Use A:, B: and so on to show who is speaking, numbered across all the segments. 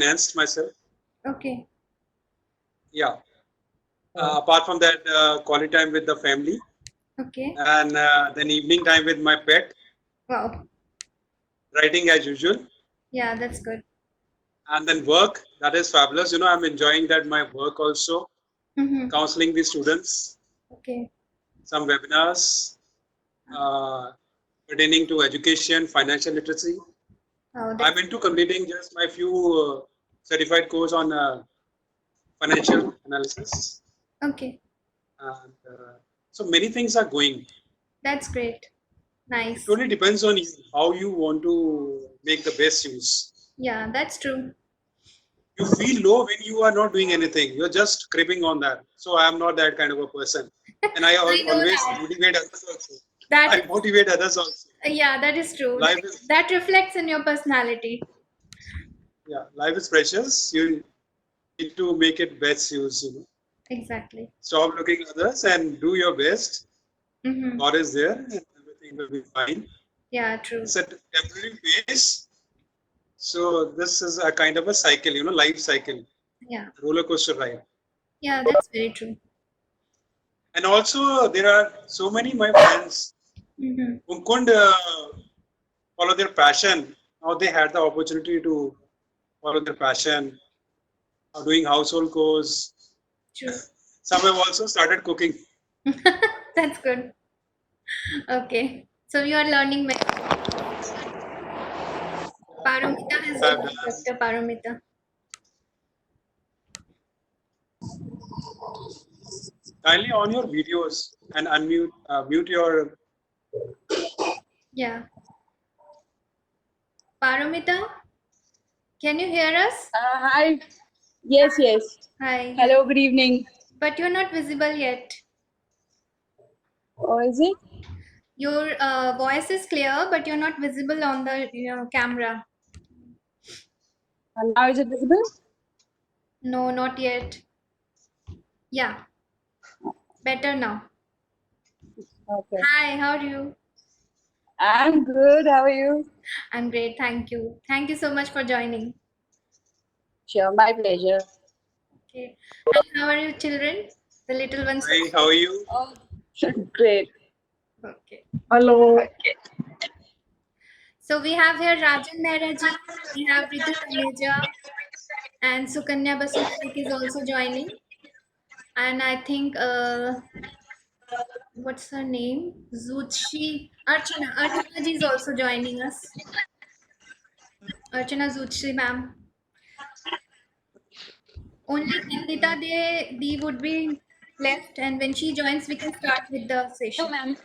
A: financed myself.
B: Okay.
A: Yeah. Apart from that, quality time with the family,
B: Okay.
A: and then evening time with my pet.
B: Wow.
A: Writing as usual,
B: Yeah, that's good.
A: and then work. That is fabulous. I'm enjoying that my work also,
B: Mm-hmm.
A: counseling the students,
B: Okay.
A: some webinars uh, pertaining to education, financial literacy.
B: Oh,
A: I'm
B: that's
A: into completing just my few certified course on financial analysis,
B: okay.
A: and so many things are going.
B: That's great.
A: It
B: Nice.
A: totally depends on you how you want to make the best use.
B: Yeah, that's true.
A: You feel low when you are not doing anything. You're just creeping on that. So I am not that kind of a person, and I
B: I know
A: always
B: that.
A: motivate others also.
B: That
A: I
B: is,
A: motivate others also.
B: yeah, that is true.
A: Life is
B: That reflects in your personality.
A: life is precious. You need to make it best use.
B: Exactly.
A: Stop looking at others and do your best.
B: Mm-hmm.
A: God is there, and everything will be fine.
B: Yeah, true.
A: It's a temporary phase. So this is a kind of a cycle, life cycle,
B: Yeah.
A: roller coaster ride.
B: Yeah, that's very true.
A: And also there are so many my friends
B: Mm-hmm.
A: who couldn't follow their passion. Now they had the opportunity to follow their passion, doing household chores.
B: True.
A: Some have also started cooking.
B: That's good. Okay. So you are learning Paramita has joined,
A: Fabulous.
B: Dr. Paramita.
A: Kindly on your videos and unmute, mute your.
B: Yeah. Paramita, can you hear us?
C: Hi. Yes, yes.
B: Hi.
C: Hello, good evening.
B: But you're not visible yet.
C: Oh, is it?
B: Your voice is clear, but you're not visible on the camera.
C: Now is it visible?
B: No, not yet. Yeah, better now.
C: Okay.
B: Hi, how are you?
C: I'm good. How are you?
B: I'm great, thank you. Thank you so much for joining.
C: Sure, my pleasure.
B: Okay. And how are your children? The little ones?
A: Hi, how are you?
C: Oh, great.
B: Okay.
C: Hello.
B: So we have here Rajan Mehraji, we have Ritu Taneja, and Sukanya Basu Naik is also joining. And I think what's her name? Zutshi Archana. Archana ji is also joining us. Archana Zutshi ma'am. Only Nandita they would be left, and when she joins, we can start with the
C: No,
B: session.
C: ma'am.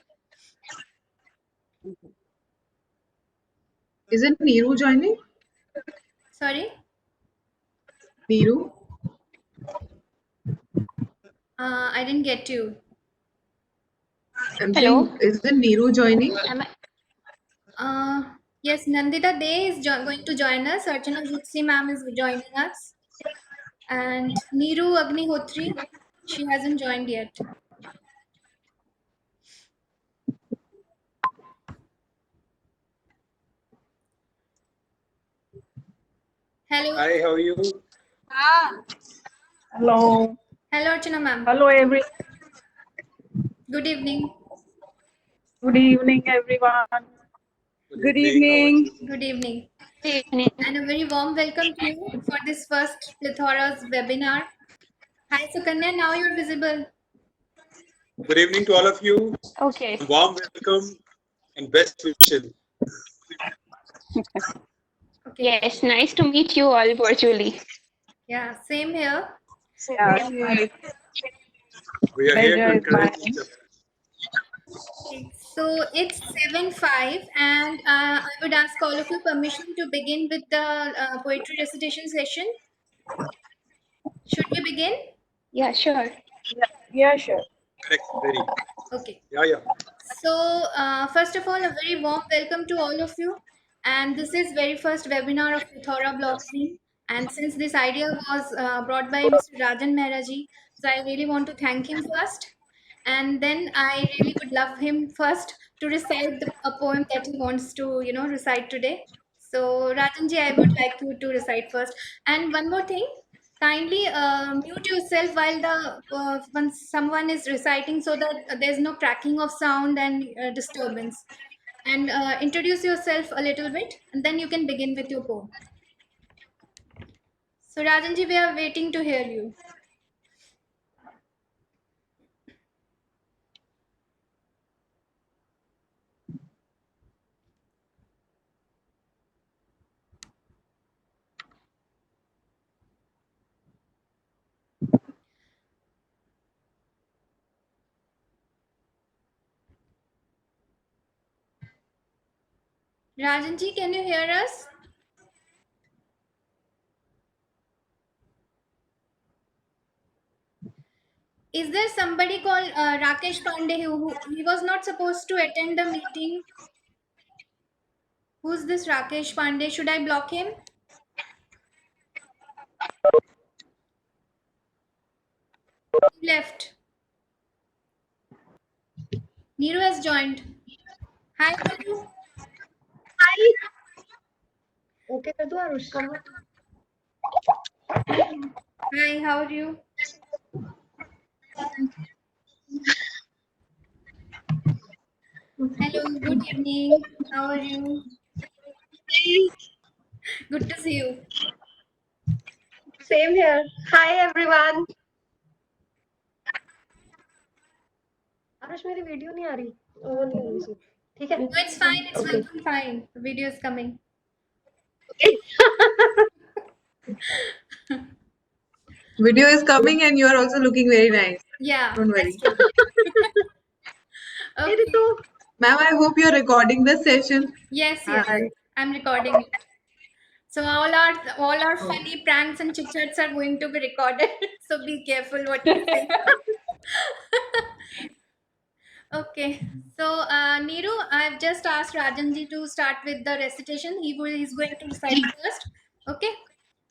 D: Isn't Neeru joining?
B: Sorry,
D: Neeru?
B: I didn't get you.
D: I'm
C: Hello.
D: saying, isn't Neeru joining?
C: Am I?
B: Yes, Nandita Day is going to join us. Archana Zutshi ma'am is joining us, and Neeru Agnihotri, she hasn't joined yet. Hello,
A: Hi, how are you?
C: Hello.
B: hello Archana ma'am.
C: Hello,
B: Good evening.
C: Good evening, everyone.
A: Good
C: Good
A: evening. How are
C: evening.
A: you?
B: Good evening.
C: Good evening.
B: And a very warm welcome to you for this first Plethora's webinar. Hi Sukanya, now you're visible.
A: Good evening to all of you.
C: Okay.
A: Warm welcome and best wishes.
B: Okay.
C: Yes, nice to meet you all virtually.
B: Yeah, same here.
C: Yeah, same.
A: We are here to
C: Pleasure is
A: encourage each
C: mine.
A: other.
B: Okay, so it's 7:05, and I would ask all of you permission to begin with the poetry recitation session. Should we begin?
C: Yeah, sure. Yeah, sure.
A: Correct. Ready.
B: Okay.
A: Yeah.
B: So, first of all, a very warm welcome to all of you. And this is very first webinar of Plethora Blogazine. And since this idea was brought by Mr. Rajan Mehraji, so I really want to thank him first. And then I really would love him first to recite a poem that he wants to, recite today. So, Rajanji, I would like you to recite first. And one more thing, kindly mute yourself while once someone is reciting, so that there's no cracking of sound and disturbance. And introduce yourself a little bit, and then you can begin with your poem. So, Rajanji, we are waiting to hear you. Rajanji, can you hear us? Is there somebody called Rakesh Pandey who he was not supposed to attend the meeting? Who's this Rakesh Pandey? Should I block him? He left. Neeru has joined. Hi, Neeru.
E: Okay कर दो Aarush
B: Hi, how are you? Hello, good evening. How are you? Good to see you.
E: Same here hi everyone Aarush मेरी video नहीं आ रही वो नहीं आ रही सी ठीक है
B: No, it's fine. It's
E: Okay.
B: working fine. The video is coming.
D: Video is coming and you are also looking very nice.
B: Yeah.
D: Don't worry.
B: that's true.
E: मेरी
B: Okay.
E: तो
D: Ma'am, I hope you're recording this session.
B: Yes, yes.
D: Hi.
B: I'm recording it. So all our funny pranks and chit chats are going to be recorded. So be careful what you say. Okay. So Neeru, I've just asked Rajanji to start with the recitation. He's going to recite first. Okay.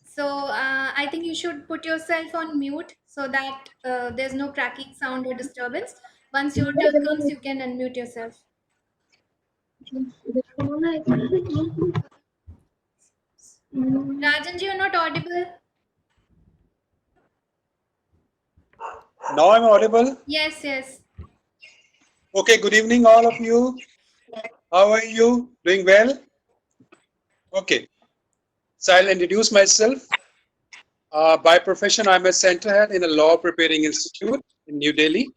B: So I think you should put yourself on mute so that there's no cracking sound or disturbance. Once your turn comes, you can unmute yourself. Rajanji, you're not audible.
A: Now I'm audible.
B: Yes, yes.
A: Okay, good evening, all of you. How are you? Doing well? Okay. So I'll introduce myself. By profession, I'm a center head in a law preparing institute in New Delhi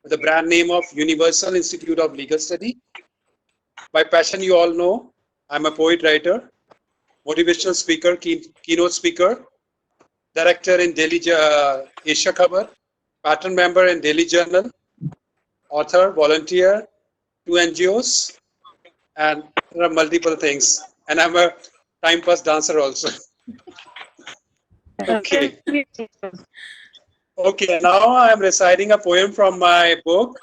A: with the brand name of Universal Institute of Legal Study. By passion, you all know, I'm a poet writer, motivational speaker, keynote speaker, director in Delhi Asia Khabar, pattern member in Delhi Journal, author, volunteer, 2 NGOs, and there are multiple things. And I'm a time pass dancer also. Okay. Okay, now I'm reciting a poem from my book.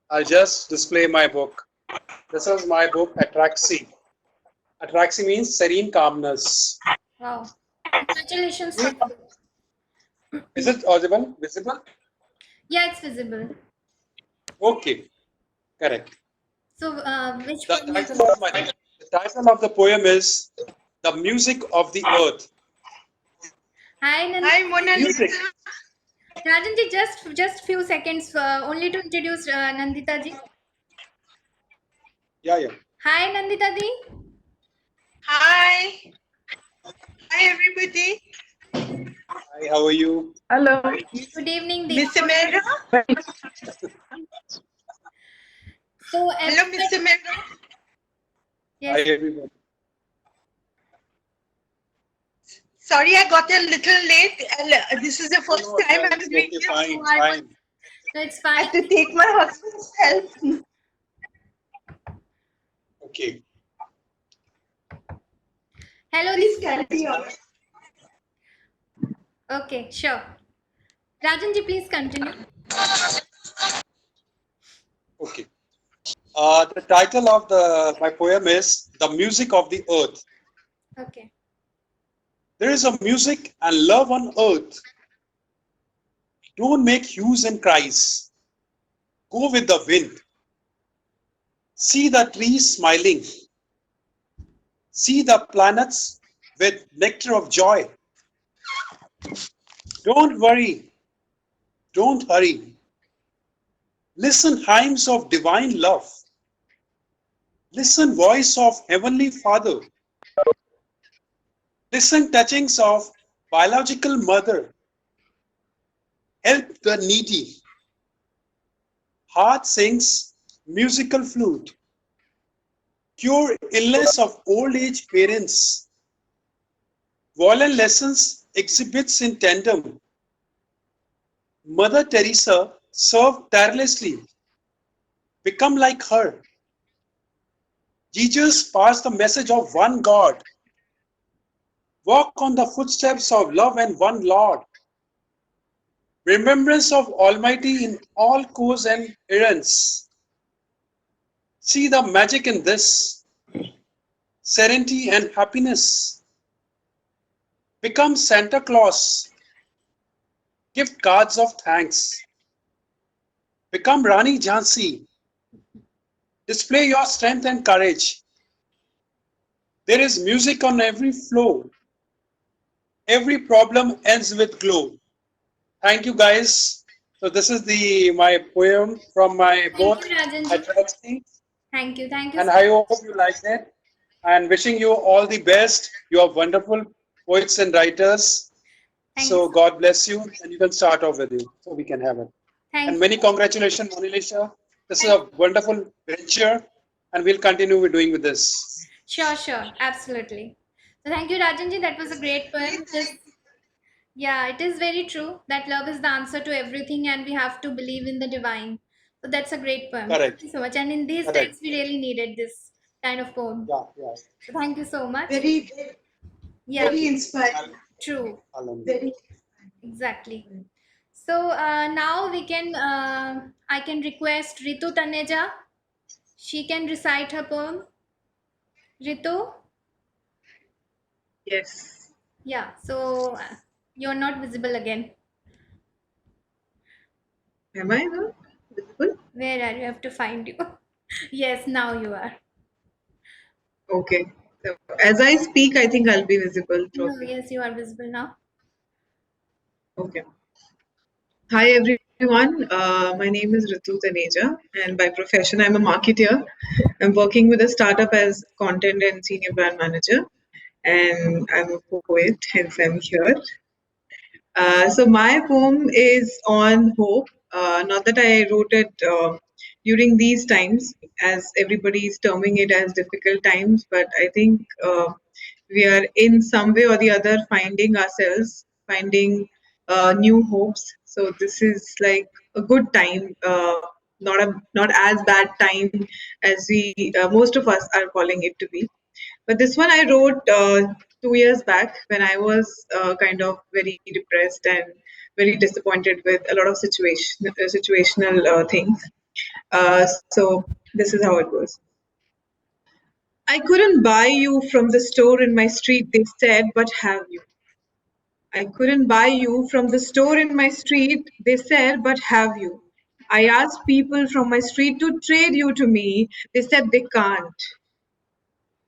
A: I'll just display my book. This is my book, Atraxi. Atraxi means serene calmness.
B: Wow. Congratulations for the book.
A: Is it audible, visible?
B: Yeah, it's visible.
A: Okay, correct.
B: So which
A: The
B: poem is
A: title of the poem is The Music of the Earth.
B: Hi, Nandita.
C: Hi, Mona
A: Music.
C: Lisa.
B: Rajanji, just few seconds only to introduce Nandita ji.
A: Yeah.
B: Hi, Nandita ji.
C: Hi. Hi, everybody.
A: Hi, how are you?
C: Hello.
B: Good evening,
C: Miss
B: Deepa.
C: Amera.
B: So
C: Hello, Miss Amera.
A: Hi,
B: yes,
A: everyone.
C: Sorry, I got a little late. And this is the first time I'm doing
A: Okay,
C: this.
A: fine,
C: So I
A: fine.
B: so it's
C: had
B: fine.
C: to take my husband's help.
A: Okay.
B: Hello,
C: Please
B: Deepa.
C: carry on.
B: Okay, sure. Rajanji, please continue.
A: Okay. The title of my poem is The Music of the Earth.
B: Okay.
A: There is a music and love on earth. Don't make hues and cries. Go with the wind. See the trees smiling. See the planets with nectar of joy. Don't worry, don't hurry. Listen hymns of divine love. Listen voice of Heavenly Father. Listen touchings of biological mother. Help the needy. Heart sings musical flute. Cure illness of old age parents. Violin lessons exhibits in tandem. Mother Teresa served tirelessly. Become like her. Jesus passed the message of one God. Walk on the footsteps of love and one Lord. Remembrance of Almighty in all course and errands. See the magic in this. Serenity and happiness. Become Santa Claus. Give cards of thanks. Become Rani Jhansi. Display your strength and courage. There is music on every floor. Every problem ends with glow. Thank you, guys. So this is my poem from my
B: Thank
A: book,
B: you, Rajanji.
A: Atrocity,
B: Thank you. Thank you
A: and
B: so
A: I
B: much.
A: hope you liked it. And wishing you all the best. You are wonderful poets and writers.
B: Thank you.
A: So God bless you, and you can start off with you, so we can have it.
B: Thank
A: And
B: you.
A: many congratulations, Monilisha. This is a wonderful venture, and we'll continue with doing with this.
B: Sure, sure. Absolutely. So thank you, Rajanji. That was a great poem. Yeah, it is very true that love is the answer to everything and we have to believe in the divine. So that's a great poem. Thank
A: Correct.
B: you so much. And in these
A: Correct.
B: times, we really needed this kind of poem.
A: Yeah. Yeah.
B: So thank you so much.
C: Very,
B: Yeah,
C: very inspiring.
B: true.
C: Very.
B: Exactly. So now I can request Ritu Taneja. She can recite her poem. Ritu?
D: Yes.
B: Yeah, so you're not visible again.
D: Am I not visible?
B: Where are you? I have to find you. Yes, now you are.
D: Okay. So as I speak, I think I'll be visible
B: No,
D: probably.
B: yes, you are visible now.
D: Okay. Hi everyone. My name is Ritu Taneja, and by profession, I'm a marketer. I'm working with a startup as content and senior brand manager, and I'm a poet, hence I'm here. So my poem is on hope. Not that I wrote it during these times, as everybody is terming it as difficult times, but I think we are in some way or the other finding ourselves, finding new hopes. So this is like a good time, not as bad time as we most of us are calling it to be. But this one I wrote 2 years back when I was kind of very depressed and very disappointed with a lot of situational things. So this is how it goes. I couldn't buy you from the store in my street, they said, but have you? I couldn't buy you from the store in my street, they said, but have you? I asked people from my street to trade you to me, they said they can't.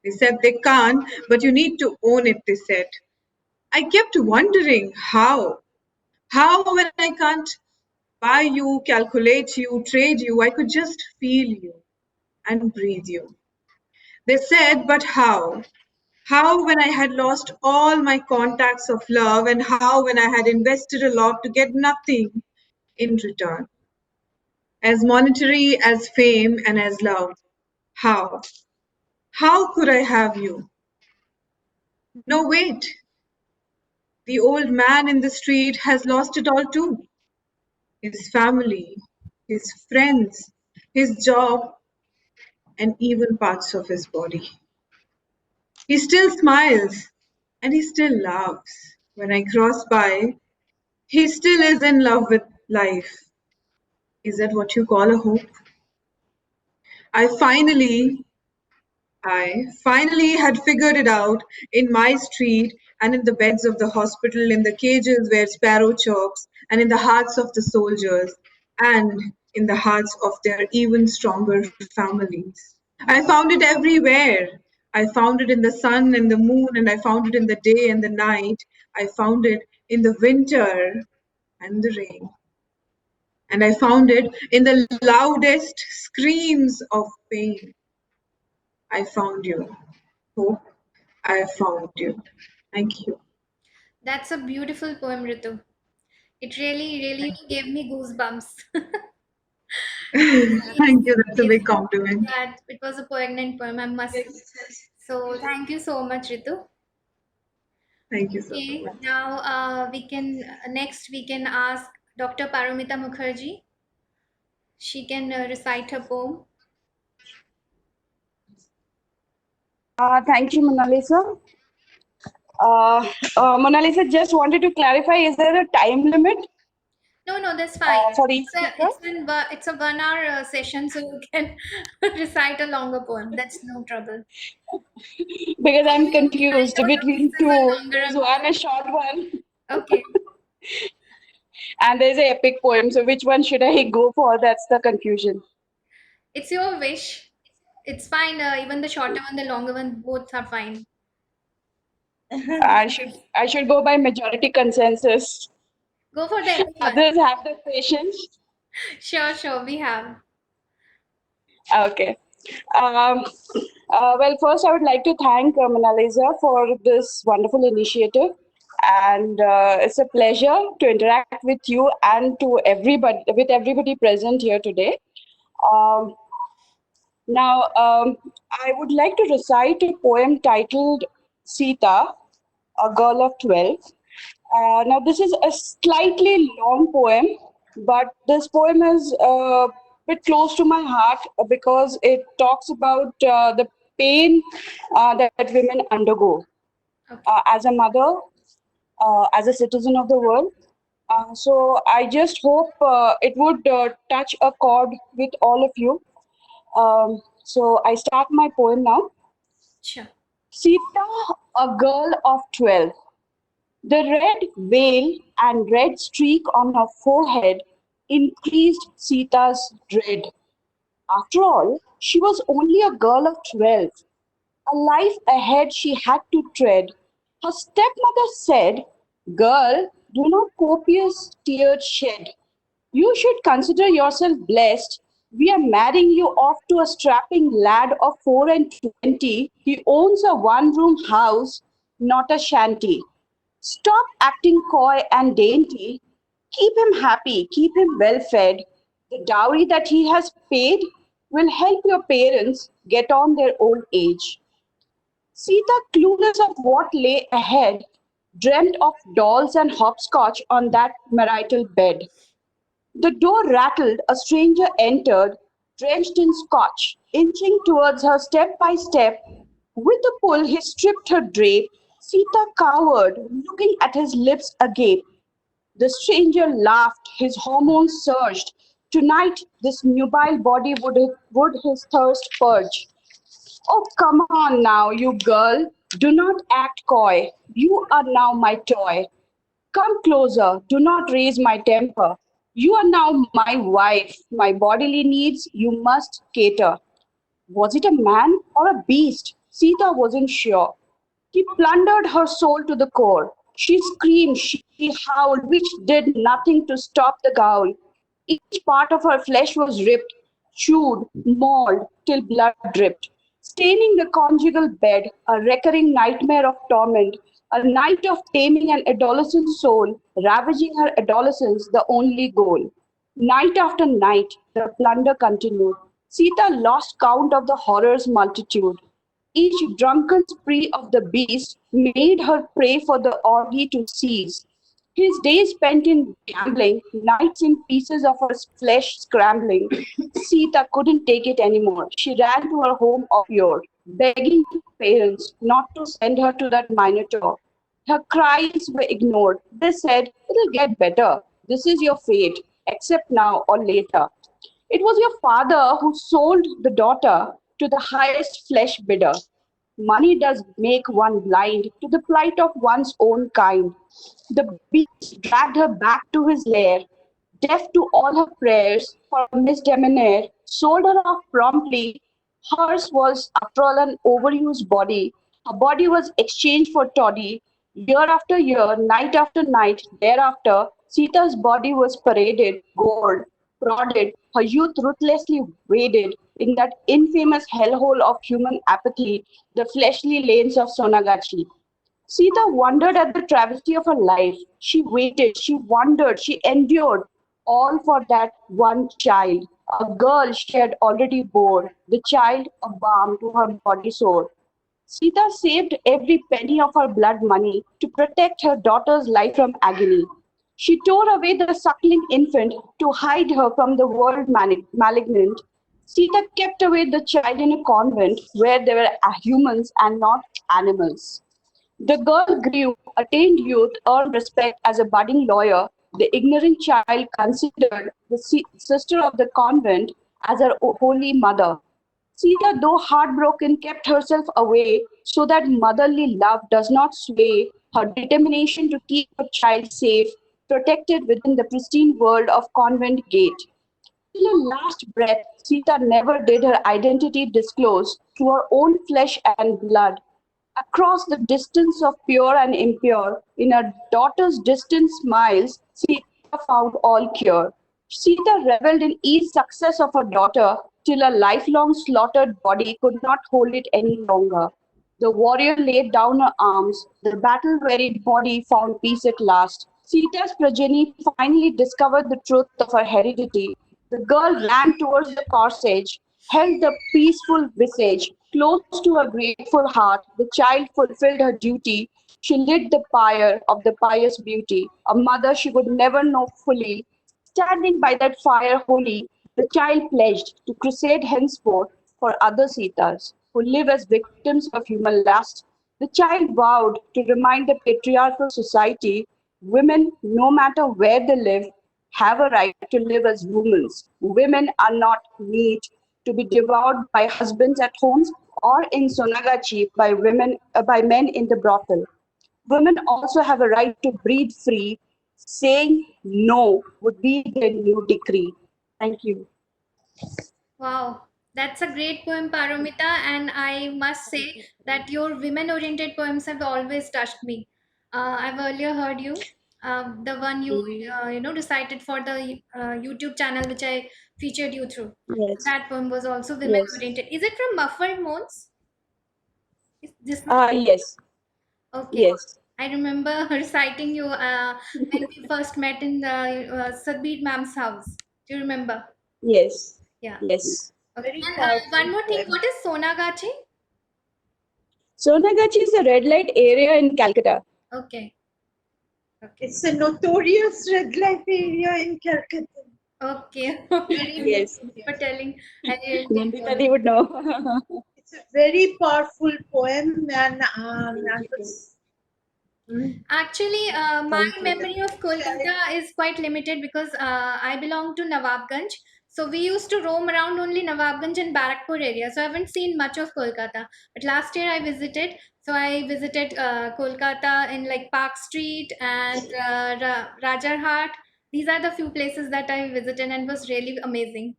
D: They said they can't, but you need to own it, they said. I kept wondering how. How, when I can't buy you, calculate you, trade you, I could just feel you and breathe you. They said, but how? How, when I had lost all my contacts of love, and how, when I had invested a lot to get nothing in return? As monetary, as fame, and as love. How? How could I have you? No, wait. The old man in the street has lost it all too. His family, his friends, his job, and even parts of his body. He still smiles and he still laughs. When I cross by, he still is in love with life. Is that what you call a hope? I finally I finally had figured it out in my street and in the beds of the hospital, in the cages where sparrow chirps, and in the hearts of the soldiers, and in the hearts of their even stronger families. I found it everywhere. I found it in the sun and the moon, and I found it in the day and the night. I found it in the winter and the rain. And I found it in the loudest screams of pain. I found you. Hope I found you. Thank you.
B: That's a beautiful poem, Ritu. It really gave me goosebumps.
D: Thank you. That's a
B: If
D: big compliment.
B: that it was a poignant poem, I must say. So thank you so much, Ritu.
D: Thank you so
B: Okay,
D: much.
B: now we can next we can ask Dr. Paramita Mukherjee. She can recite her poem.
F: Thank you, Mona Lisa. Mona Lisa, just wanted to clarify, is there a time limit
B: No, that's fine.
F: for each speaker?
B: It's a 1 hour session, so you can recite a longer poem. That's no trouble.
F: Because I'm
B: Maybe you can
F: confused
B: find out if
F: between
B: this is a
F: two.
B: longer
F: There's
B: one.
F: one a short one
B: Okay,
F: and there's an epic poem. So which one should I go for? That's the confusion.
B: it's your wish. It's fine. Even the shorter one, the longer one, both are fine.
F: I should go by majority consensus.
B: Go for the epic one.
F: Others have the patience.
B: Sure, we have.
F: Okay. Um, well, first, I would like to thank Mona Lisa for this wonderful initiative. And it's a pleasure to interact with you and with everybody present here today. Um, now, I would like to recite a poem titled Sita, a girl of 12. Now, this is a slightly long poem, but this poem is a bit close to my heart because it talks about the pain that women undergo
B: Okay.
F: as a mother, as a citizen of the world. So I just hope it would touch a chord with all of you. So I start my poem now.
B: Sure.
F: Sita, a girl of 12. The red veil and red streak on her forehead increased Sita's dread. After all, she was only a girl of 12. A life ahead she had to tread. Her stepmother said, "Girl, do not copious tears shed. You should consider yourself blessed. We are marrying you off to a strapping lad of 4 and 20. He owns a one-room house, not a shanty. Stop acting coy and dainty. Keep him happy, keep him well fed. The dowry that he has paid will help your parents get on their old age." Sita, clueless of what lay ahead, dreamt of dolls and hopscotch on that marital bed. The door rattled, a stranger entered, drenched in scotch, inching towards her step by step. With a pull, he stripped her drape. Sita cowered, looking at his lips agape. The stranger laughed, his hormones surged. Tonight, this nubile body would his thirst purge. "Oh, come on now, you girl. Do not act coy. You are now my toy. Come closer. Do not raise my temper. You are now my wife. My bodily needs you must cater." Was it a man or a beast? Sita wasn't sure. He plundered her soul to the core. She screamed, she howled, which did nothing to stop the growl. Each part of her flesh was ripped, chewed, mauled, till blood dripped, staining the conjugal bed, a recurring nightmare of torment, a night of taming an adolescent soul, ravaging her adolescence, the only goal. Night after night, the plunder continued. Sita lost count of the horror's multitude. Each drunken spree of the beast made her pray for the orgy to cease. His days spent in gambling, nights in pieces of her flesh scrambling. Sita couldn't take it anymore. She ran to her home of yore, begging her parents not to send her to that minotaur. Her cries were ignored. They said, "It'll get better. This is your fate. Accept now or later." It was your father who sold the daughter to the highest flesh bidder. Money does make one blind to the plight of one's own kind. The beast dragged her back to his lair, deaf to all her prayers for a misdemeanor, sold her off promptly Hers was, after all, an overused body. Her body was exchanged for toddy. Year after year, night after night, thereafter, Sita's body was paraded, gored, prodded, her youth ruthlessly waded in that infamous hellhole of human apathy, the fleshly lanes of Sonagachi. Sita wondered at the travesty of her life. She waited, she wondered, she endured, all for that one child, a girl she had already bore, the child a balm to her body sore. Sita saved every penny of her blood money to protect her daughter's life from agony. She tore away the suckling infant to hide her from the world malignant. Sita kept away the child in a convent where there were humans and not animals. The girl grew, attained youth, earned respect as a budding lawyer. The ignorant child considered the sister of the convent as her holy mother. Sita, though heartbroken, kept herself away so that motherly love does not sway her determination to keep her child safe, protected within the pristine world of convent gate. Till her last breath, Sita never did her identity disclose to her own flesh and blood. Across the distance of pure and impure, in her daughter's distant smiles, Sita found all cure. Sita reveled in each success of her daughter till a lifelong slaughtered body could not hold it any longer. The warrior laid down her arms, the battle wearied body found peace at last. Sita's progeny finally discovered the truth of her heredity. The girl ran towards the corsage, held the peaceful visage close to her grateful heart. The child fulfilled her duty. She lit the pyre of the pious beauty. A mother she would never know fully. Standing by that fire holy, the child pledged to crusade henceforth for other Sitas who live as victims of human lust. The child vowed to remind the patriarchal society women, no matter where they live, have a right to live as women. Women are not meat to be devoured by husbands at homes or in Sonagachi by men in the brothel. Women also have a right to breathe free. Saying no would be their new decree. Thank you.
B: Wow, that's a great poem, Paromita, and I must say that your women-oriented poems have always touched me. I've earlier heard you, the one you recited for the YouTube channel which I featured you through.
F: Yes.
B: That poem was also
F: Yes.
B: women-oriented. Is it from Muffled Moons? Is this
F: Yes.
B: okay?
F: Yes.
B: I remember reciting you when we first met in the Sadbir ma'am's house. Do you remember?
F: Yes.
B: Yeah.
F: Yes.
B: Okay.
C: Very
B: And
C: powerful
B: one more thing,
C: poem.
B: what is Sonagachi?
F: Sonagachi is a red light area in Calcutta.
B: Okay. Okay.
C: It's a notorious red light area in Calcutta.
B: Okay.
C: Very
F: Yes.
B: For
C: notorious.
B: telling. I didn't
F: Nandita
B: know.
F: would know.
C: It's a very powerful poem, and I was.
B: Actually, my
F: Thank you.
B: memory of Kolkata is quite limited because I belong to Nawabganj. So we used to roam around only Nawabganj and Barakpur area. So I haven't seen much of Kolkata. But last year I visited. So I visited Kolkata in like Park Street and Rajarhat. These are the few places that I visited and was really amazing.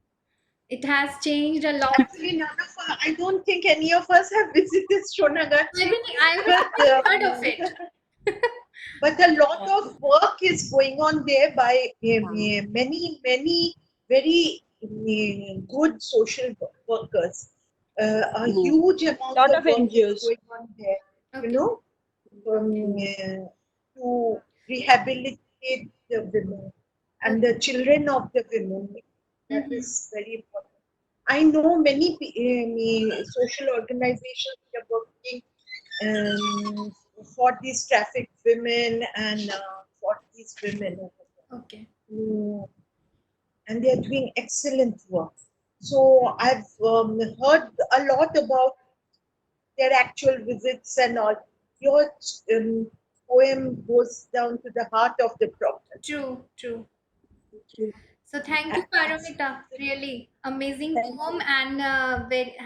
B: It has changed a lot.
C: Actually, none of us, I don't think any of us have visited Shonagachi,
B: I've
C: but
B: heard of it.
C: but a lot of work is going on there by many very good social workers. A huge amount
F: Lot
C: of
F: of
C: work is
F: NGOs.
C: going on there,
B: Okay.
C: to rehabilitate the women and the children of the women. That
B: Mhm.
C: is very important. I know many social organizations that are working for these trafficked women and for these women over
B: Okay.
C: there. And they are doing excellent work. So I've heard a lot about their actual visits and all. Your poem goes down to the heart of the problem.
B: True, true. So thank you, Paramita. Really amazing poem and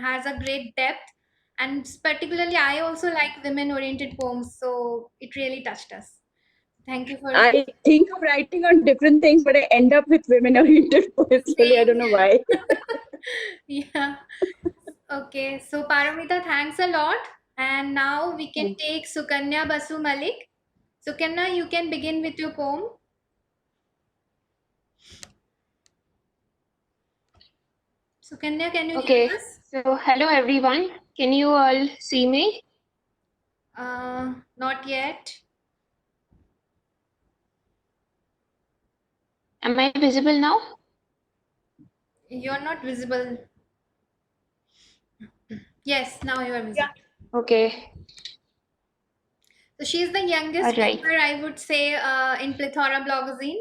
B: has a great depth. And particularly, I also like women-oriented poems, so it really touched us. Thank you for
F: I think of writing on different things, but I end up with women oriented poems. Really, I
B: saying.
F: don't know why.
B: Yeah. Okay, so Paramita, thanks a lot. And now we can
F: Thank
B: take Sukanya Basu Malik. Sukanya, you can begin with your poem. Sukanya, can you hear
G: Okay,
B: us?
G: so hello everyone. Can you all see me?
B: Not yet.
G: Am I visible now?
B: You're not visible. Yes, now you are visible.
G: Okay,
B: So she's the youngest
G: all right.
B: member, I would say, in Plethora Blogazine.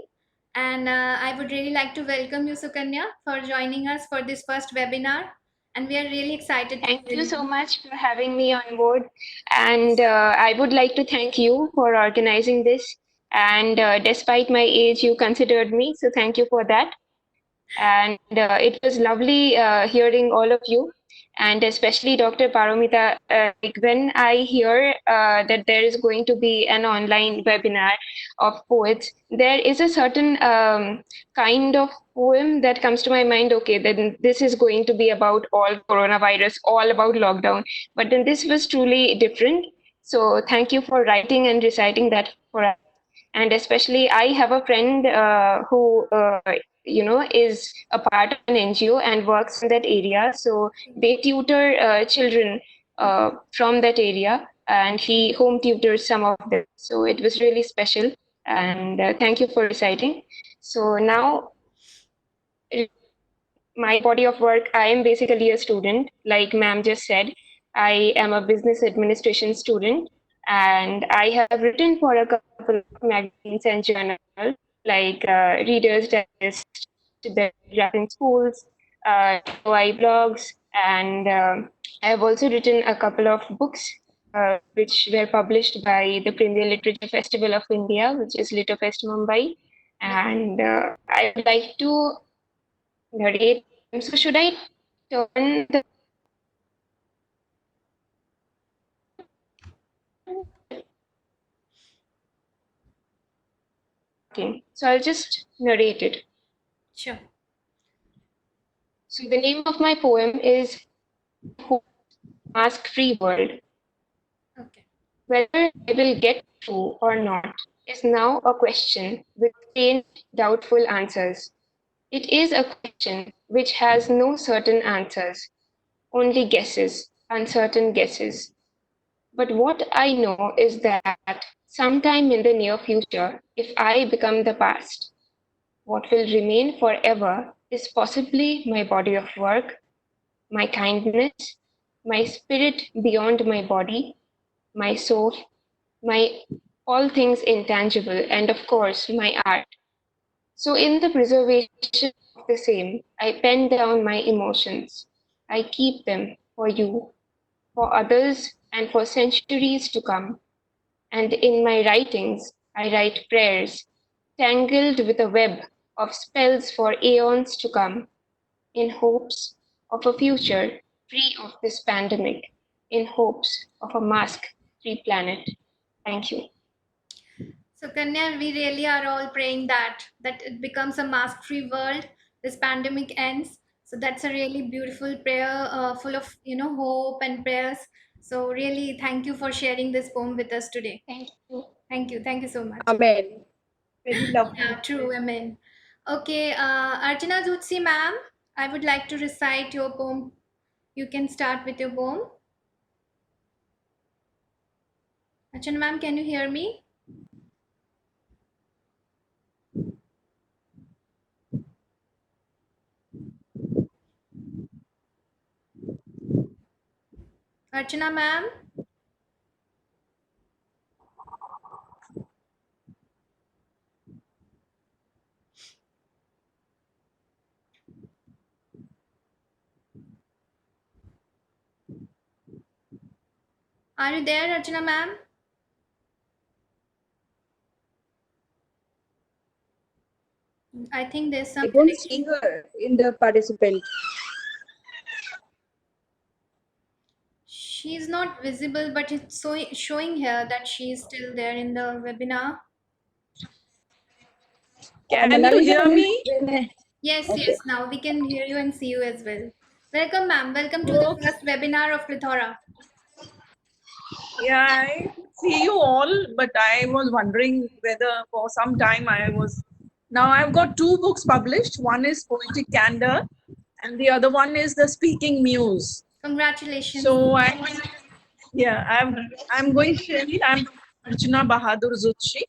B: And I would really like to welcome you, Sukanya, for joining us for this first webinar. And we are really excited to
G: Thank
B: hear
G: you so
B: you.
G: much for having me on board. And I would like to thank you for organizing this. And despite my age, you considered me. So thank you for that. And it was lovely hearing all of you, and especially Dr. Paramita. Like when I hear that there is going to be an online webinar of poets, there is a certain kind of poem that comes to my mind. Okay, then this is going to be about all coronavirus, all about lockdown. But then this was truly different. So thank you for writing and reciting that for us. And especially I have a friend who is a part of an NGO and works in that area, so they tutor children from that area, and he home tutors some of them, so it was really special. And thank you for reciting. So now my body of work, I am basically a student. Like ma'am just said, I am a business administration student, and I have written for a couple of magazines and journals like Reader's Digest, the in schools, DIY blogs, and I have also written a couple of books which were published by the Premier Literature Festival of India, which is Litofest Mumbai. And I would like to narrate. So should I turn the okay. So I'll just narrate it.
B: Sure.
G: So the name of my poem is Mask Free World.
B: Okay.
G: Whether I will get through or not is now a question with faint, doubtful answers. It is a question which has no certain answers, only guesses, uncertain guesses. But what I know is that sometime in the near future, if I become the past, what will remain forever is possibly my body of work, my kindness, my spirit beyond my body, my soul, my all things intangible, and of course, my art. So, in the preservation of the same, I pen down my emotions. I keep them for you, for others, and for centuries to come. And in my writings, I write prayers, tangled with a web of spells for aeons to come, in hopes of a future free of this pandemic, in hopes of a mask-free planet. Thank you.
B: So Kanya, we really are all praying that it becomes a mask-free world. This pandemic ends. So that's a really beautiful prayer, full of hope and prayers. So really, thank you for sharing this poem with us today.
G: Thank you.
B: Thank you so much.
F: Amen.
C: Very lovely.
B: Yeah, true. Amen. Okay, Archana Jutsi, ma'am, I would like to recite your poem. You can start with your poem. Archana, ma'am, can you hear me? Archana, ma'am. Are you there, Archana, ma'am? I think there's some
F: I don't
B: connection.
F: see her in the participant.
B: She's not visible, but it's showing here that she is still there in the webinar.
F: Can you hear me?
B: Yes,
F: Okay.
B: yes. Now we can hear you and see you as well. Welcome, ma'am. Welcome to the first webinar of Plethora.
H: Yeah, I see you all, but I was wondering whether for some time Now I've got two books published. One is Poetic Candor, and the other one is The Speaking Muse.
B: Congratulations.
H: So I'm going to share it. I'm Archana Bahadur Zutshi.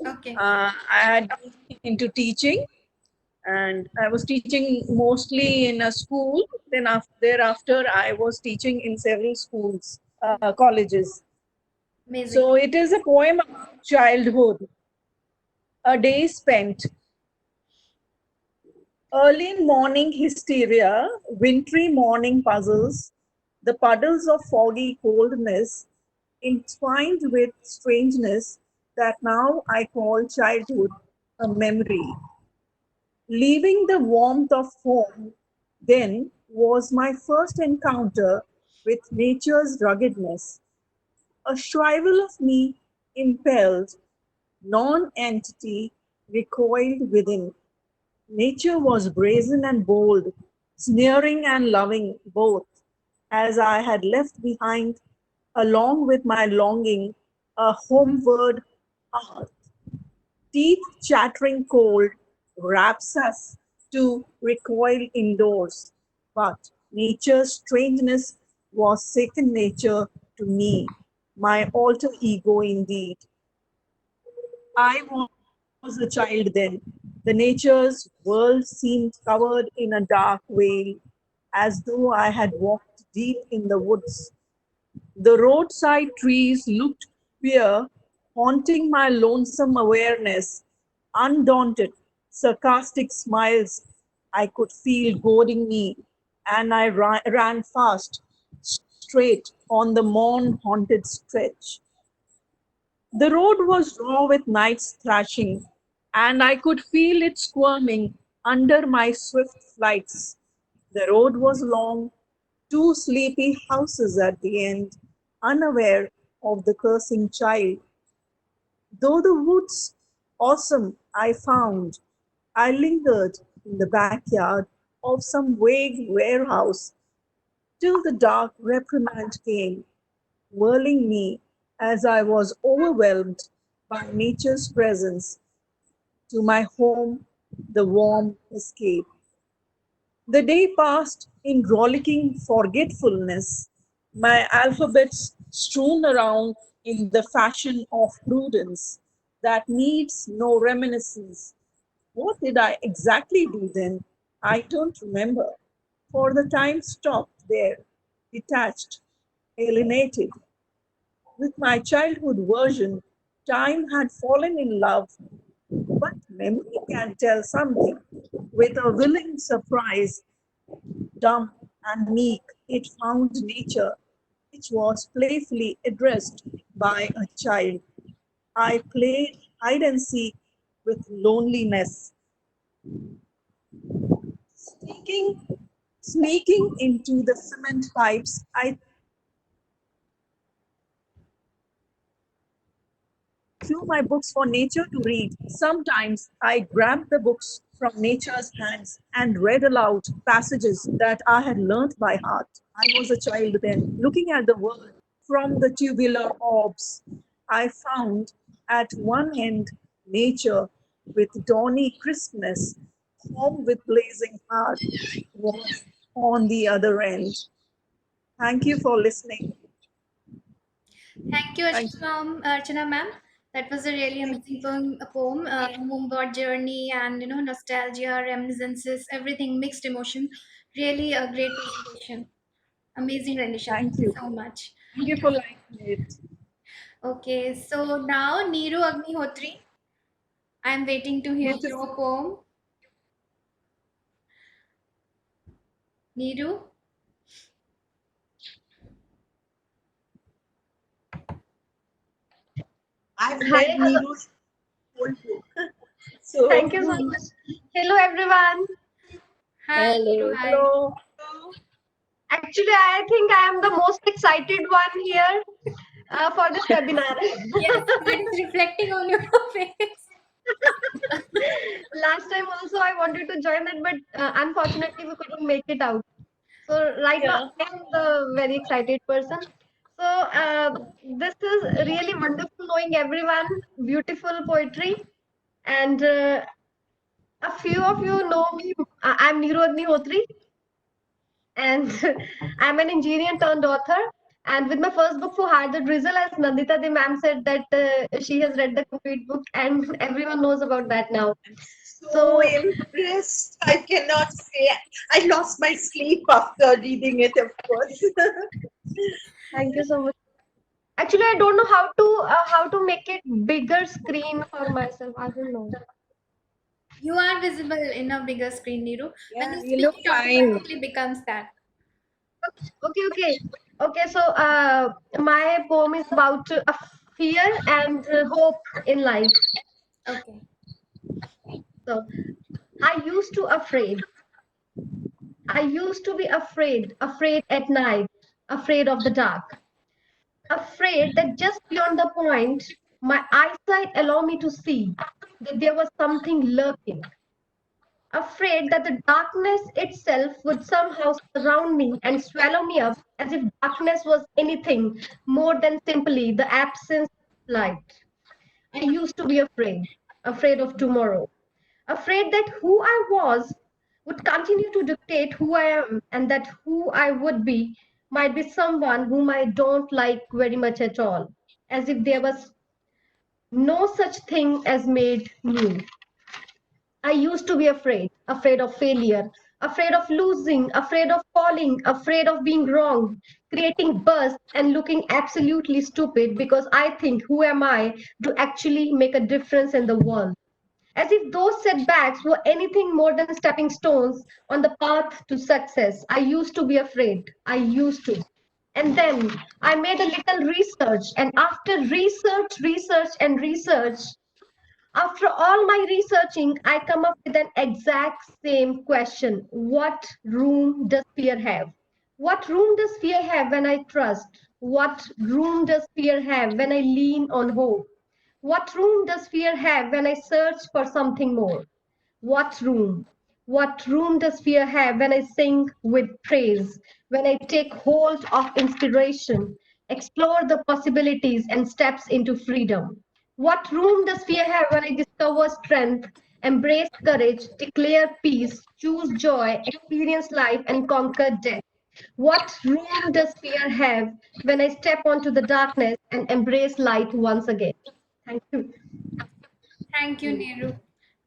B: Okay.
H: I had been into teaching, and I was teaching mostly in a school. Then thereafter, I was teaching in several schools, colleges.
B: Amazing.
H: So it is a poem about childhood, a day spent. Early morning hysteria, wintry morning puzzles, the puddles of foggy coldness, entwined with strangeness that now I call childhood a memory. Leaving the warmth of home, then was my first encounter with nature's ruggedness. A shrivel of me impelled, non-entity recoiled within. Nature was brazen and bold, sneering and loving both, as I had left behind, along with my longing, a homeward hearth. Teeth chattering cold wraps us to recoil indoors, but nature's strangeness was second nature to me, my alter ego indeed. I was a child then. The nature's world seemed covered in a dark veil, as though I had walked deep in the woods. The roadside trees looked queer, haunting my lonesome awareness. Undaunted, sarcastic smiles I could feel goading me, and I ran fast, straight on the morn-haunted stretch. The road was raw with night's thrashing, and I could feel it squirming under my swift flights. The road was long, two sleepy houses at the end, unaware of the cursing child. Though the woods awesome I found, I lingered in the backyard of some vague warehouse till the dark reprimand came, whirling me as I was overwhelmed by nature's presence to my home, the warm escape. The day passed in rollicking forgetfulness, my alphabets strewn around in the fashion of prudence that needs no reminiscence. What did I exactly do then? I don't remember, for the time stopped there, detached, alienated. With my childhood version, time had fallen in love, but memory can tell something. With a willing surprise, dumb and meek, it found nature, which was playfully addressed by a child. I played hide and seek with loneliness, sneaking, sneaking into the cement pipes. I threw my books for nature to read. Sometimes I grabbed the books from nature's hands and read aloud passages that I had learnt by heart. I was a child then, looking at the world from the tubular orbs. I found at one end nature with dawny crispness, home with blazing heart was on the other end. Thank you for listening.
B: Thank you, Archana ma'am. That was a really amazing poem, homeward journey and nostalgia, reminiscences, everything, mixed emotion. Really a great presentation. Amazing rendition.
H: Thank
B: Thank you
H: you.
B: so much.
H: Thank you for liking it.
B: Okay, so now Neeru Agnihotri, I'm waiting to hear your poem. Neeru?
C: I've
E: Hi,
C: read
E: hello.
C: Neeru's whole book. So,
E: Thank you so much. Hello, everyone.
B: Hi, Neeru, hi.
H: Hello.
E: Actually, I think I am the most excited one here for this webinar.
B: Yes, that is reflecting on your face.
E: Last time also I wanted to join that, but unfortunately we couldn't make it out. So right
C: Yeah.
E: now I am the very excited person. So this is really wonderful knowing everyone. Beautiful poetry, and a few of you know me. I'm Neeru Agnihotri, and I'm an engineer turned author. And with my first book for Hard the Drizzle, as Nandita the ma'am said that she has read the complete book, and everyone knows about that now.
C: So
E: So
C: impressed. I cannot say. I lost my sleep after reading it, of course.
E: thank you so much. Actually, I don't know how to make it bigger screen for myself. I don't know.
B: You are visible in a bigger screen, Niru. When
H: Yeah,
B: you
H: you
B: speak,
H: look
B: it
H: fine.
B: automatically becomes that.
E: Okay. So my poem is about fear and hope in life.
B: Okay.
E: So I used to afraid. I used to be afraid at night, afraid of the dark, afraid that just beyond the point, my eyesight allowed me to see that there was something lurking, afraid that the darkness itself would somehow surround me and swallow me up as if darkness was anything more than simply the absence of light. I used to be afraid of tomorrow, afraid that who I was would continue to dictate who I am, and that who I would be might be someone whom I don't like very much at all, as if there was no such thing as made new. I used to be afraid of failure, afraid of losing, afraid of falling, afraid of being wrong, creating buzz and looking absolutely stupid because I think, who am I to actually make a difference in the world? As if those setbacks were anything more than stepping stones on the path to success. I used to be afraid. I used to. And then I made a little research, and after research, after all my researching, I come up with an exact same question. What room does fear have? What room does fear have when I trust? What room does fear have when I lean on hope? What room does fear have when I search for something more? What room? What room does fear have when I sing with praise, when I take hold of inspiration, explore the possibilities and steps into freedom? What room does fear have when I discover strength, embrace courage, declare peace, choose joy, experience life, and conquer death? What room does fear have when I step onto the darkness and embrace light once again? Thank you.
B: Thank you, Neeru.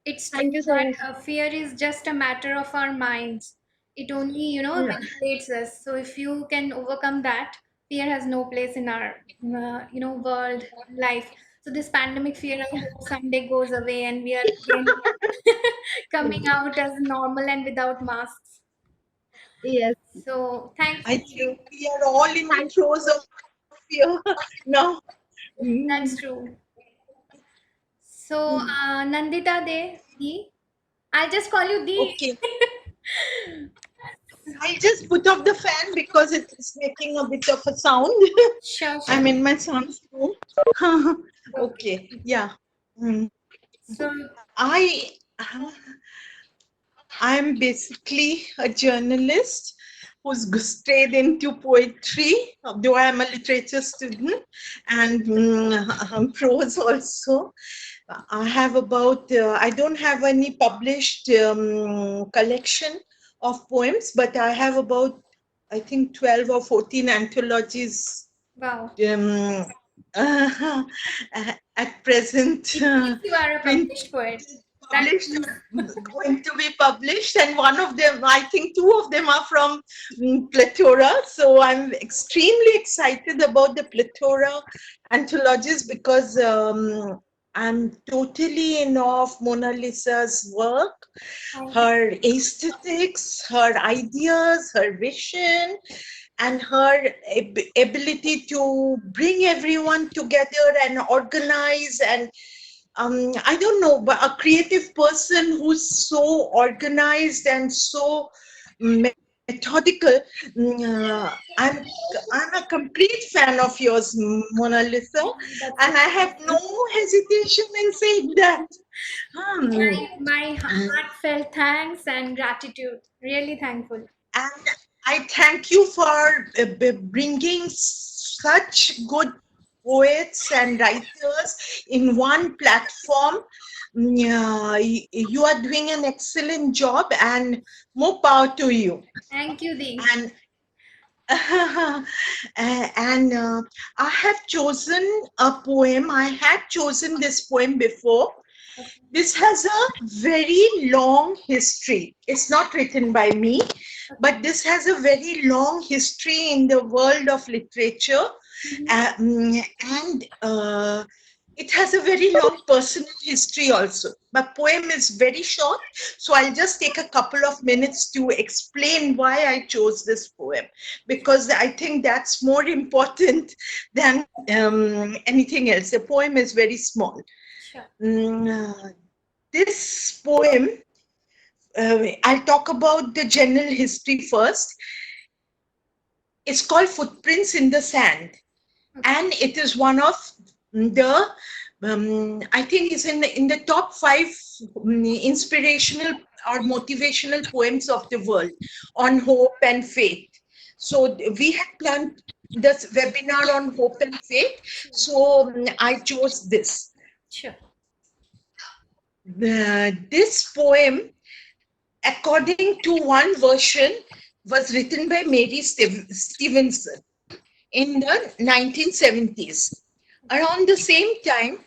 B: It's true
E: Thank you so
B: that
E: much.
B: fear is just a matter of our minds. It only,
E: Yeah.
B: manipulates us. So if you can overcome that, fear has no place in our, world, life. So this pandemic fear, I hope someday goes away and we are again coming out as normal and without masks.
E: Yes.
B: So thank
C: I
B: you, Neeru.
C: think we are all in the
E: Thank
C: throes of fear now. Mm.
B: That's true. So Nandita Di, I'll just call you Di.
C: Okay, I'll just put off the fan because it is making a bit of a sound.
B: Sure,
C: I'm
B: sure.
C: in my son's room.
B: Okay.
C: Okay, yeah. Mm.
B: So
C: I I'm basically a journalist who's strayed into poetry, though I'm a literature student and prose also. I have I don't have any published collection of poems, but I have about, I think, 12 or 14 anthologies
B: wow.
C: um, at present.
B: It means you are a
C: Being
B: published poet. That
C: published
B: means
C: going to be published, and one of them, I think two of them are from Plethora, so I'm extremely excited about the Plethora anthologies because I'm totally in awe of Mona Lisa's work,
B: thank you.
C: her aesthetics, her ideas, her vision, and her ability to bring everyone together and organize. And I don't know, but a creative person who's so organized and so methodical. I'm a complete fan of yours, Mona Lisa,
B: That's
C: and I
B: very
C: have no
B: nice.
C: hesitation in saying that. Um,
B: My heartfelt thanks and gratitude. Really thankful.
C: and I thank you for bringing such good poets and writers in one platform. You are doing an excellent job, and more power to you.
B: Thank you, Dee.
C: And I have chosen a poem. I had chosen this poem before. This has a very long history. It's not written by me, but this has a very long history in the world of literature. And it has a very long personal history also. My poem is very short, so I'll just take a couple of minutes to explain why I chose this poem, because I think that's more important than anything else. The poem is very small.
B: Sure.
C: This poem, I'll talk about the general history first. It's called Footprints in the Sand, and it is one of the I think it's in the top 5 inspirational or motivational poems of the world on hope and faith. So we had planned this webinar on hope and faith, so I chose this.
B: Sure.
C: This poem, according to one version, was written by Mary Stevenson in the 1970s. Around the same time,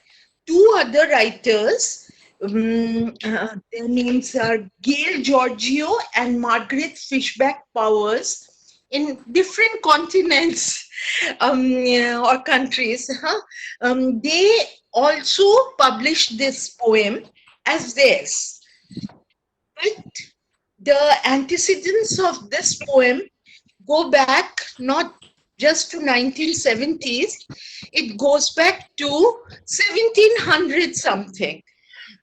C: 2 other writers, their names are Gail Giorgio and Margaret Fishback Powers, in different continents or countries, they also published this poem as theirs. But the antecedents of this poem go back not just to 1970s, it goes back to 1700 something,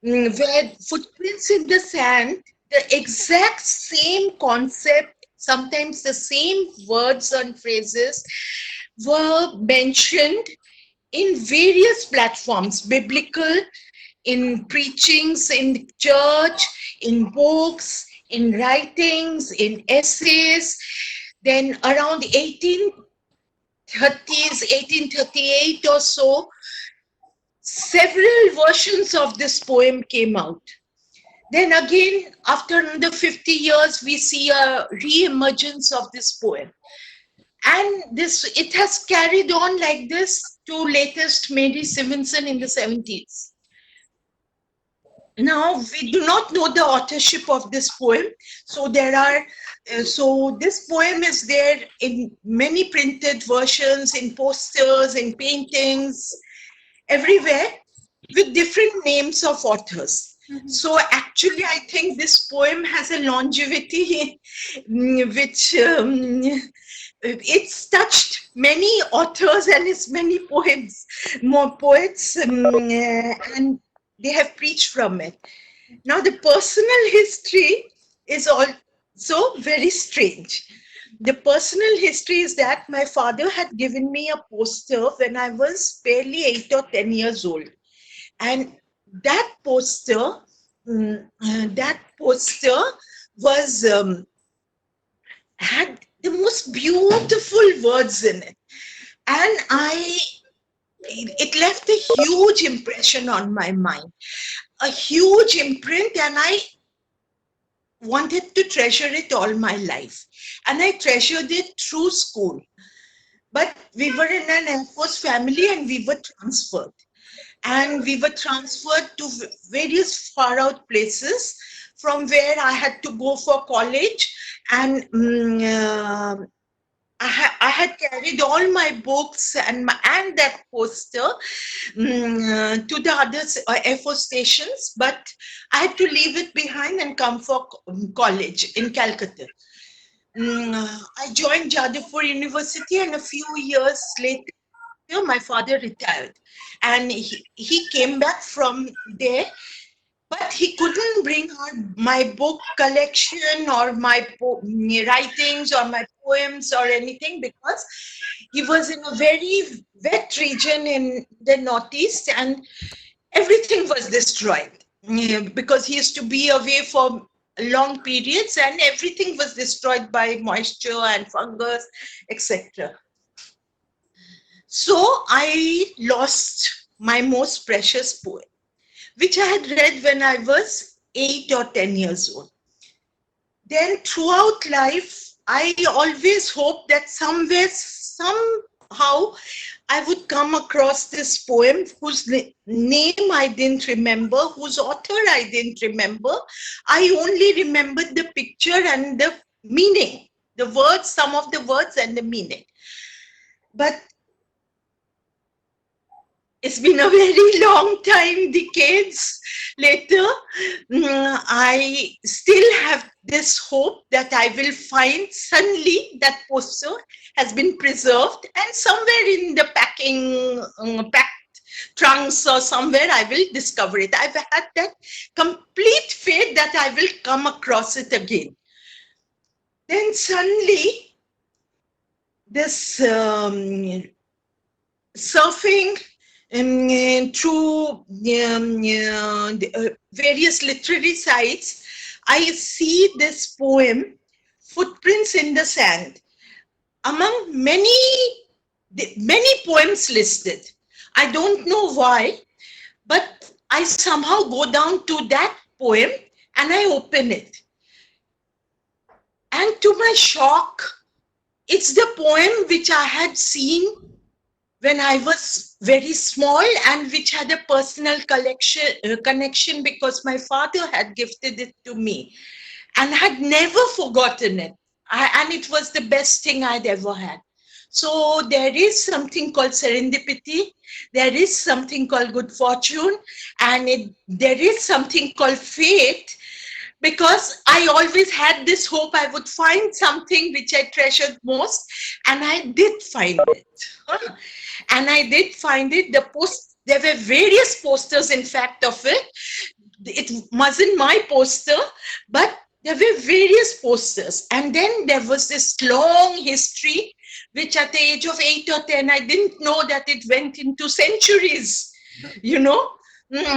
C: where Footprints in the Sand, the exact same concept, sometimes the same words and phrases were mentioned in various platforms, biblical, in preachings, in church, in books, in writings, in essays. Then around 1830s, 1838 or so, several versions of this poem came out. Then again, after the 50 years, we see a re-emergence of this poem. And it has carried on like this to latest Mary Stevenson in the 70s. Now, we do not know the authorship of this poem. So so this poem is there in many printed versions, in posters, in paintings, everywhere, with different names of authors. So actually, I think this poem has a longevity which it's touched many authors and it's many more poets, and they have preached from it. Now, the personal history is also very strange. The personal history is that my father had given me a poster when I was barely 8 or 10 years old. And that poster was had the most beautiful words in it. And it left a huge impression on my mind, a huge imprint, and I wanted to treasure it all my life. And I treasured it through school. But we were in an Air Force family and we were transferred. And we were transferred to various far out places from where I had to go for college. And I had carried all my books and that poster to the other Air Force stations, but I had to leave it behind and come for college in Calcutta. I joined Jadavpur University, and a few years later, my father retired. And he came back from there, but he couldn't bring out my book collection or my writings or my poems or anything, because he was in a very wet region in the Northeast and everything was destroyed, because he used to be away for long periods, and everything was destroyed by moisture and fungus, etc. So I lost my most precious poem, which I had read when I was 8 or 10 years old. Then throughout life, I always hoped that somewhere, somehow, I would come across this poem whose name I didn't remember, whose author I didn't remember. I only remembered the picture and the meaning, the words, some of the words and the meaning. But it's been a very long time, decades later. I still have this hope that I will find suddenly that poster has been preserved, and somewhere in the packed trunks or somewhere I will discover it. I've had that complete faith that I will come across it again. Then suddenly this surfing through various literary sites, I see this poem, Footprints in the Sand, among many poems listed. I don't know why, but I somehow go down to that poem and I open it. And to my shock, it's the poem which I had seen when I was very small and which had a personal connection because my father had gifted it to me and had never forgotten it. And it was the best thing I'd ever had. So there is something called serendipity, there is something called good fortune, and there is something called fate, because I always had this hope I would find something which I treasured most, and I did find it. And I did find it. There were various posters, in fact, of it. It wasn't my poster, but there were various posters. And then there was this long history, which at the age of 8 or 10, I didn't know that it went into centuries, you know.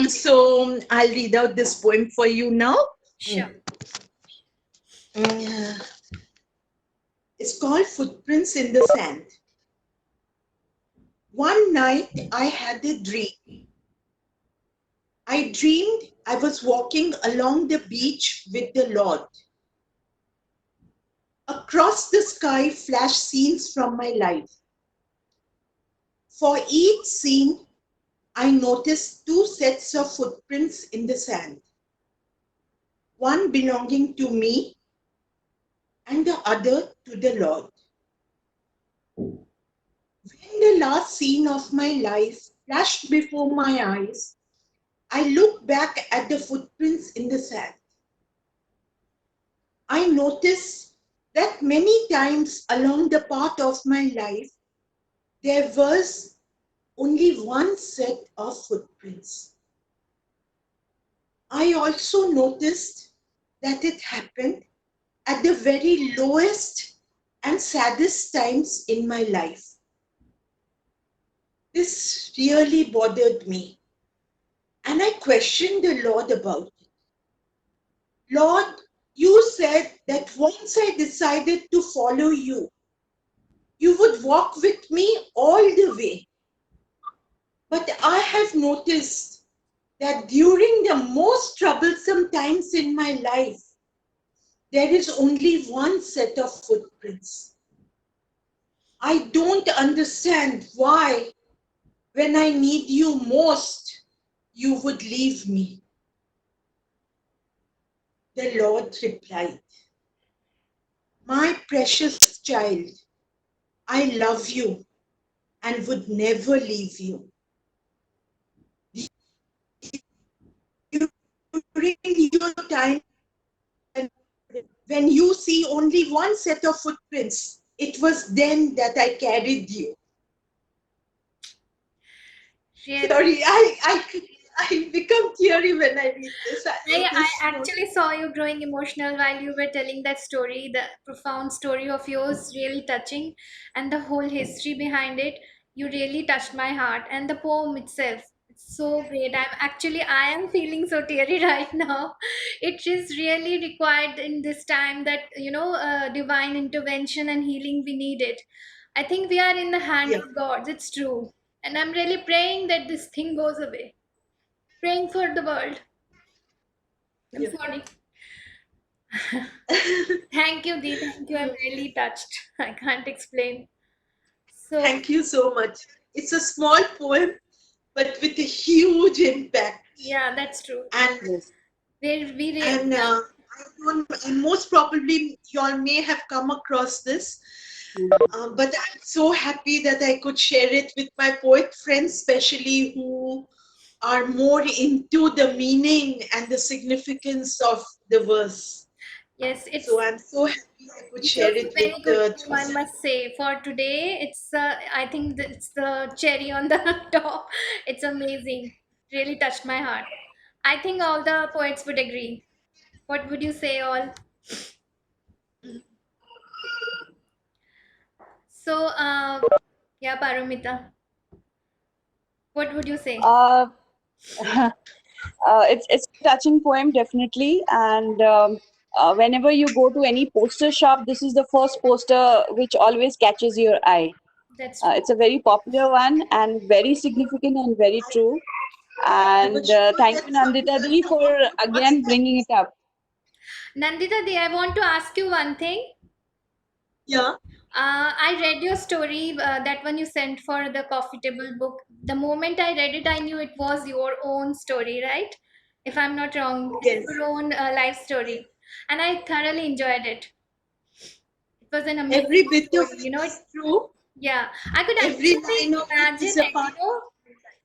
C: So I'll read out this poem for you now.
B: Sure.
C: It's called Footprints in the Sand. One night I had a dream. I dreamed I was walking along the beach with the Lord. Across the sky flashed scenes from my life. For each scene, I noticed two sets of footprints in the sand. One belonging to me and the other to the Lord. When the last scene of my life flashed before my eyes, I looked back at the footprints in the sand. I noticed that many times along the path of my life, there was only one set of footprints. I also noticed that it happened at the very lowest and saddest times in my life. This really bothered me, and I questioned the Lord about it. Lord, you said that once I decided to follow you, you would walk with me all the way. But I have noticed that during the most troublesome times in my life, there is only one set of footprints. I don't understand why, when I need you most, you would leave me. The Lord replied, my precious child, I love you and would never leave you. During your time, when you see only one set of footprints, it was then that I carried you.
B: Really?
C: Sorry, I become teary when I read this.
B: I actually saw you growing emotional while you were telling that story. The profound story of yours, really touching, and the whole history behind it. You really touched my heart. And the poem itself, So great. I am feeling so teary right now. It is really required in this time that, divine intervention and healing we need it. I think we are in the hand
C: Yeah.
B: of God. It's true. And I'm really praying that this thing goes away. Praying for the world. I'm
C: Yeah.
B: sorry. Thank you, Dee. Thank you. I'm really touched. I can't explain. So,
C: Thank you so much. It's a small poem, but with a huge impact.
B: yeah, that's true.
C: And
F: Yes.
C: and I don't, and most probably you all may have come across this, but I'm so happy that I could share it with my poet friends, especially who are more into the meaning and the significance of the verse.
B: Yes,
C: So I'm so happy I could
B: it's
C: share
B: also
C: it with
B: very good poem, I
C: Tuesday.
B: must say. For today, I think it's the cherry on the top. It's amazing. Really touched my heart. I think all the poets would agree. What would you say, all? So, yeah, Paromita, what would you say?
F: Uh, it's a touching poem, definitely. And whenever you go to any poster shop, this is the first poster which always catches your eye.
B: That's true.
F: It's a very popular one and very significant and very true.
C: I was
F: And
C: sure
F: thank you,
C: that someone
F: Nandita
C: will
F: Di,
C: come
F: for
C: up with what's
F: again
C: that?
F: bringing it up.
B: Nandita Di, I want to ask you one thing.
C: Yeah.
B: I read your story, that one you sent for the coffee table book. The moment I read it, I knew it was your own story, right? If I'm not wrong, it's
C: Yes.
B: your own life story. And I thoroughly enjoyed it. It was an
C: Every
B: amazing
C: bit of
B: story,
C: it is true.
B: yeah. I could
C: Every
B: actually
C: line of it
B: imagine
C: is a
B: it,
C: part of my life.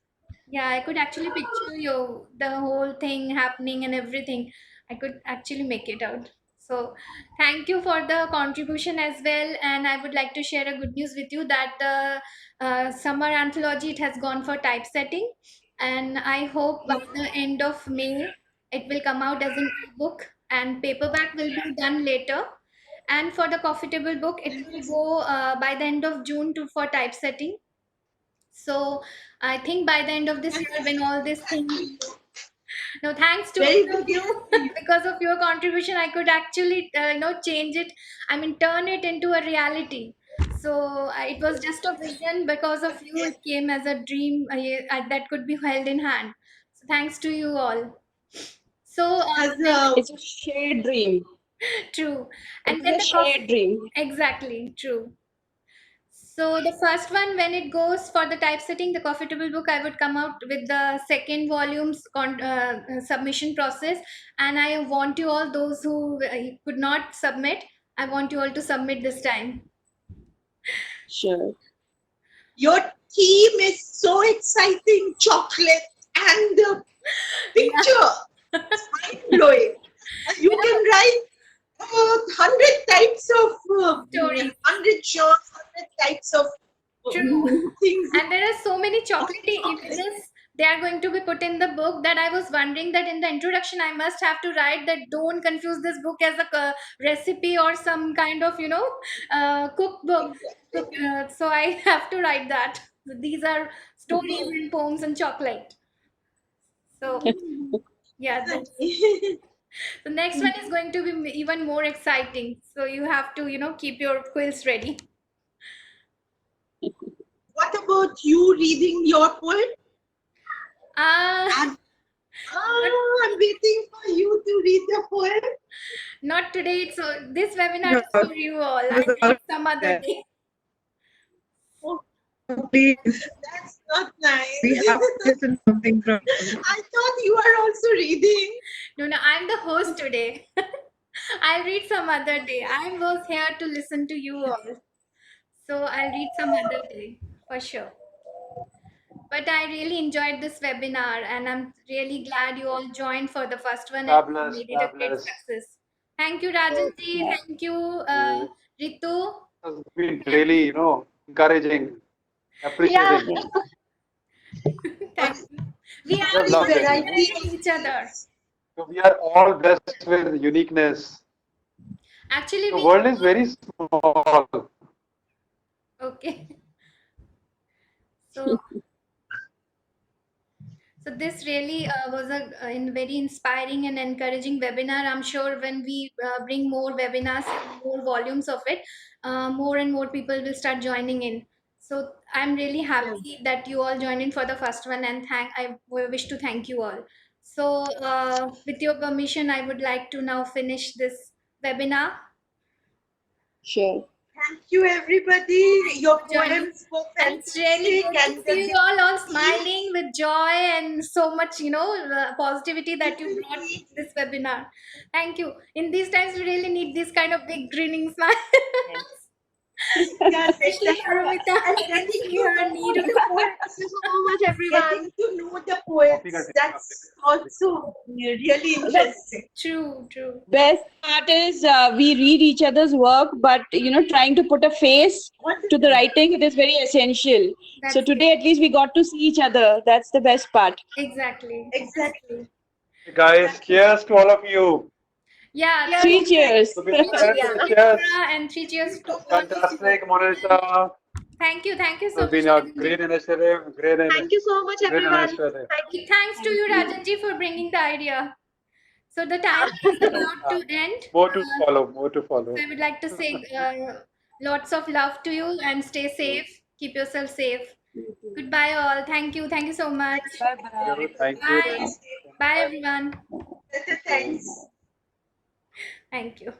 B: yeah, I could actually picture you, the whole thing happening and everything. I could actually make it out. So, thank you for the contribution as well. And I would like to share a good news with you that the summer anthology, it has gone for typesetting, and I hope by the end of May it will come out as an ebook, and paperback will be done later. And for the coffee table book, it will go by the end of June to for typesetting. So I think by the end of this year, when all this thing, no, thanks to
C: Very
B: all of
C: good
B: you,
C: news for you.
B: because of your contribution, I could actually, change it. I mean, turn it into a reality. So it was just a vision. Because of you, it came as a dream that could be held in hand. So thanks to you all. So
C: As
B: next,
F: It's a shared dream.
B: true,
F: It
B: and
F: is
B: then
F: a
B: the coffee.
F: shared dream.
B: Exactly, true. So the first one, when it goes for the typesetting, the coffee table book, I would come out with the second volume's submission process, and I want you all, those who could not submit, I want you all to submit this time.
F: Sure.
C: your theme is so exciting, chocolate and the
B: Yeah,
C: picture. It's mind blowing. You
B: you
C: can
B: know,
C: write 100 types of
B: stories.
C: 100 genres, 100 types of
B: True.
C: things.
B: And there are so many
C: On
B: chocolatey
C: chocolate.
B: images they are going to be put in the book, that I was wondering that in the introduction I must have to write that don't confuse this book as a recipe or some kind of, cookbook.
C: Exactly.
B: So I have to write that. These are stories and poems and chocolate. So yeah,
C: Exactly.
B: the next one is going to be even more exciting. So you have to, keep your quills ready.
C: What about you reading your poem?
B: Uh,
C: And
B: not
C: I'm waiting for you to read the poem.
B: Not today. So this webinar
D: No,
B: is for you all.
D: I
B: I'll
D: was
B: read
D: out
B: some other
D: there.
B: day.
C: Oh,
D: So please,
C: that's not nice.
D: we have to listen something from you.
C: I thought you are also reading.
B: No, no, I'm the host today. I'll read some other day. I was here to listen to you all. So I'll read some other day for sure. But I really enjoyed this webinar, and I'm really glad you all joined for the first one and
A: Fabulous,
B: made it a great
A: fabulous.
B: success. Thank you, Rajanji.
F: Yeah.
B: Thank you,
A: It
B: Ritu.
A: has been
B: Yeah,
A: really, encouraging,
E: Yeah.
A: appreciating.
F: Yeah.
B: thank you. We
A: We have
B: are
C: Big
A: loved
B: all
A: it.
C: variety of
B: encouraging each other.
C: things.
A: So we are all blessed with uniqueness.
B: Actually,
A: The
B: we
A: world is
B: all,
A: very small.
B: okay. So So this really was a very inspiring and encouraging webinar. I'm sure when we bring more webinars and more volumes of it, more and more people will start joining in. So I'm really happy that you all joined in for the first one, and I wish to thank you all. So with your permission, I would like to now finish this webinar.
F: Sure.
C: Thank you, everybody. Your
B: for joining.
C: poems were
B: And it's really
C: fantastic,
B: good to
C: and
B: see you all
C: the
B: smiling with joy and so much, positivity that you brought to this webinar. Thank you. In these times, we really need this kind of big grinning smile.
C: yes,
B: Especially
C: exactly.
B: Paramita. I
C: And
B: can
C: getting
B: see
C: to
B: her
C: know
B: need.
C: the poets,
E: Thank you so much, everyone.
C: getting to know the poets, that's also really interesting.
B: True, true.
F: Best part is we read each other's work, but trying to put a face to the writing, it is very essential. So
B: That's
F: today, at least, we got to see each other. That's the best part.
B: exactly.
C: Exactly.
A: Guys, cheers to all of you.
B: Yeah,
E: Yes.
F: Three cheers.
A: So cheers,
E: Yeah.
A: cheers.
B: and 3 cheers to all of you.
A: Fantastic, Monisha.
B: Thank you
A: It
B: so
A: has
B: much,
A: been a
B: Rajanji.
A: great initiative,
E: Thank you so much,
A: great
E: everyone.
A: initiative.
E: Thank
B: Thanks to you, Rajanji, for bringing the idea. So the time is about to end.
A: More to follow, more to
B: So
A: follow.
B: I would like to say lots of love to you and stay safe. Keep yourself safe. Goodbye, all. Thank you. Thank you so much.
F: Bye
A: Thank
F: bye.
A: you, thank you.
B: Bye. Bye, everyone.
C: Thanks.
B: Thank you.